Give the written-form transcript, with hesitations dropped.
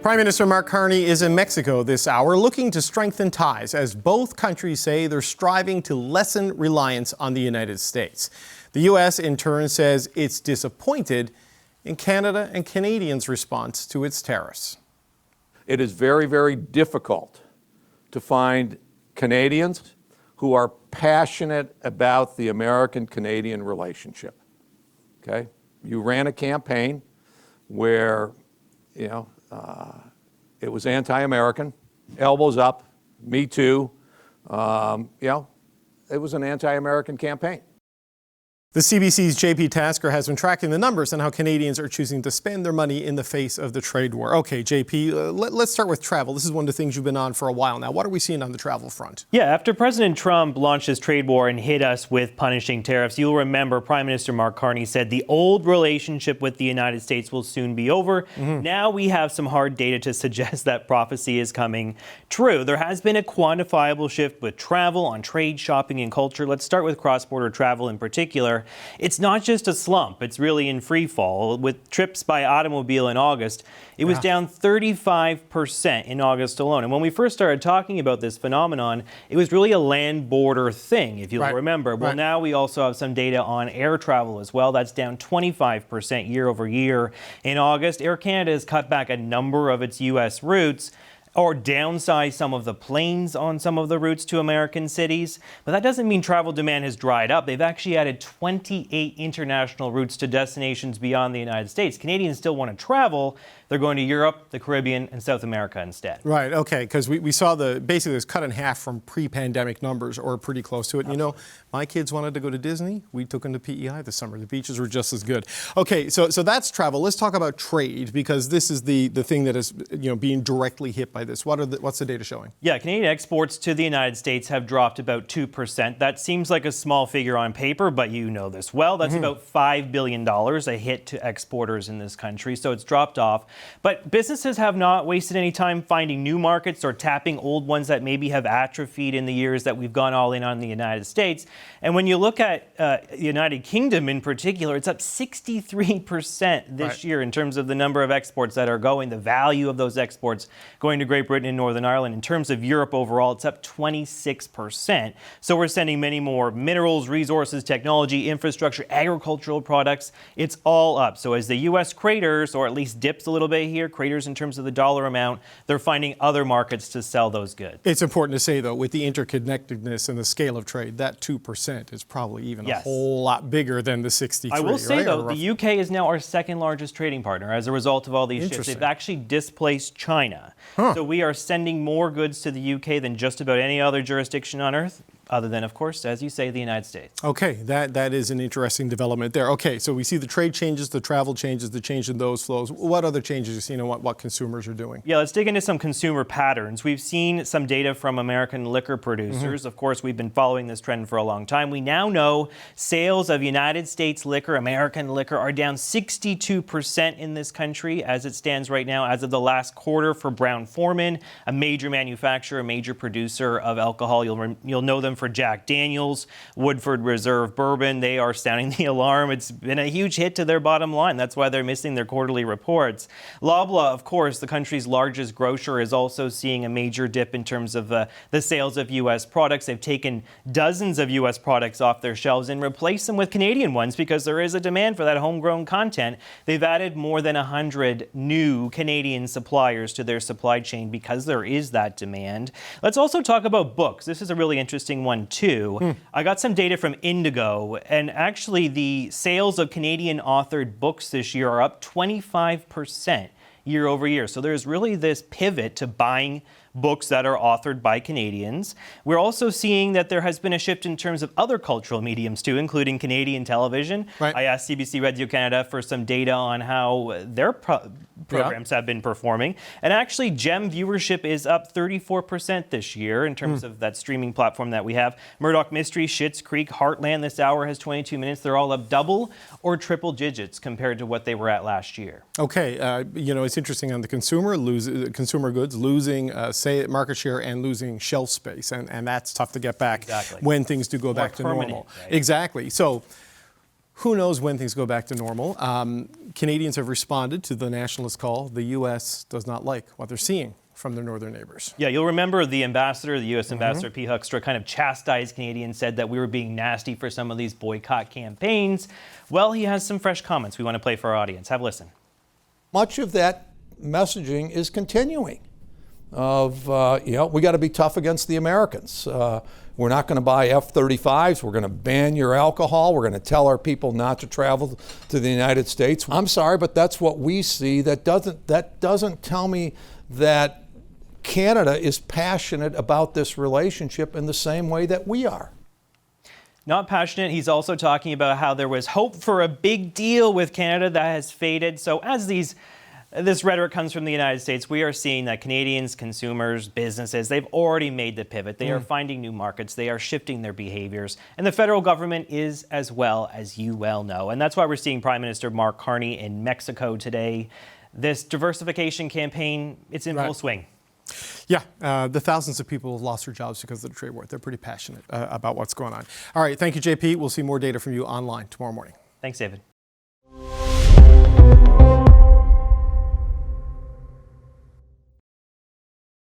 Prime Minister Mark Carney is in Mexico this hour looking to strengthen ties as both countries say they're striving to lessen reliance on the United States. The U.S. in turn says it's disappointed in Canada and Canadians' response to its tariffs. It is very, very difficult to find Canadians who are passionate about the American-Canadian relationship. Okay? You ran a campaign where, it was anti-American, elbows up, me too. It was an anti-American campaign. The CBC's JP Tasker has been tracking the numbers on how Canadians are choosing to spend their money in the face of the trade war. Okay, JP, let's start with travel. This is one of the things you've been on for a while now. What are we seeing on the travel front? Yeah, after President Trump launched his trade war and hit us with punishing tariffs, you'll remember Prime Minister Mark Carney said the old relationship with the United States will soon be over. Now we have some hard data to suggest that prophecy is coming true. There has been a quantifiable shift with travel on trade, shopping, and culture. Let's start with cross-border travel in particular. It's not just a slump, it's really in free fall. With trips by automobile in August, it was down 35% in August alone. And when we first started talking about this phenomenon, it was really a land border thing, if you'll remember. Well, now we also have some data on air travel as well. That's down 25% year over year. In August, Air Canada has cut back a number of its U.S. routes, or downsize some of the planes on some of the routes to American cities. But that doesn't mean travel demand has dried up. They've actually added 28 international routes to destinations beyond the United States. Canadians still want to travel. They're going to Europe, the Caribbean, and South America instead. Right, okay, because we saw basically it was cut in half from pre-pandemic numbers, or pretty close to it. Absolutely. My kids wanted to go to Disney. We took them to PEI this summer. The beaches were just as good. Okay, so that's travel. Let's talk about trade, because this is the thing that is being directly hit by this. What's the data showing? Yeah, Canadian exports to the United States have dropped about 2%. That seems like a small figure on paper, but you know this well. That's about $5 billion, a hit to exporters in this country. So it's dropped off. But businesses have not wasted any time finding new markets or tapping old ones that maybe have atrophied in the years that we've gone all in on the United States. And when you look at the United Kingdom in particular, it's up 63% this year in terms of the number of exports that are going, the value of those exports going to Great Britain and Northern Ireland. In terms of Europe overall, it's up 26%. So we're sending many more minerals, resources, technology, infrastructure, agricultural products. It's all up. So as the U.S. craters, or at least dips a little bit here, craters in terms of the dollar amount, they're finding other markets to sell those goods. It's important to say, though, with the interconnectedness and the scale of trade, that 2% is probably even a whole lot bigger than the 63. I will say, though, the UK is now our second largest trading partner as a result of all these shifts. They've actually displaced China. So we are sending more goods to the UK than just about any other jurisdiction on earth, other than, of course, as you say, the United States. Okay, that is an interesting development there. Okay, so we see the trade changes, the travel changes, the change in those flows. What other changes you see, what consumers are doing? Yeah, let's dig into some consumer patterns. We've seen some data from American liquor producers. Of course, we've been following this trend for a long time. We now know sales of United States liquor, American liquor, are down 62% in this country as it stands right now, as of the last quarter for Brown-Forman, a major manufacturer, a major producer of alcohol. You'll know them for Jack Daniels, Woodford Reserve Bourbon. They are sounding the alarm. It's been a huge hit to their bottom line. That's why they're missing their quarterly reports. Loblaw, of course, the country's largest grocer, is also seeing a major dip in terms of the sales of U.S. products. They've taken dozens of U.S. products off their shelves and replaced them with Canadian ones because there is a demand for that homegrown content. They've added more than 100 new Canadian suppliers to their supply chain because there is that demand. Let's also talk about books. This is a really interesting one too. I got some data from Indigo, and actually the sales of Canadian authored books this year are up 25% year over year. So there's really this pivot to buying books that are authored by Canadians. We're also seeing that there has been a shift in terms of other cultural mediums too, including Canadian television. I asked CBC Radio Canada for some data on how their programs have been performing. And actually, GEM viewership is up 34% this year in terms of that streaming platform that we have. Murdoch Mystery, Schitt's Creek, Heartland this hour has 22 minutes. They're all up double or triple digits compared to what they were at last year. Okay, it's interesting on the consumer goods losing market share and losing shelf space, and that's tough to get back when things do go back to normal. Right? Exactly. So who knows when things go back to normal. Canadians have responded to the nationalist call. The U.S. does not like what they're seeing from their northern neighbors. Yeah, you'll remember the ambassador, the U.S. ambassador, P. Huckster, kind of chastised Canadians, said that we were being nasty for some of these boycott campaigns. Well, he has some fresh comments we want to play for our audience. Have a listen. Much of that messaging is continuing of, we got to be tough against the Americans. We're not going to buy F-35s. We're going to ban your alcohol. We're going to tell our people not to travel to the United States. I'm sorry, but that's what we see. That doesn't tell me that Canada is passionate about this relationship in the same way that we are. Not passionate. He's also talking about how there was hope for a big deal with Canada that has faded. So as this rhetoric comes from the United States, we are seeing that Canadians, consumers, businesses, they've already made the pivot. They are finding new markets. They are shifting their behaviors. And the federal government is as well, as you well know. And that's why we're seeing Prime Minister Mark Carney in Mexico today. This diversification campaign, it's in full swing. Yeah, the thousands of people have lost their jobs because of the trade war. They're pretty passionate about what's going on. All right, thank you, JP. We'll see more data from you online tomorrow morning. Thanks, David.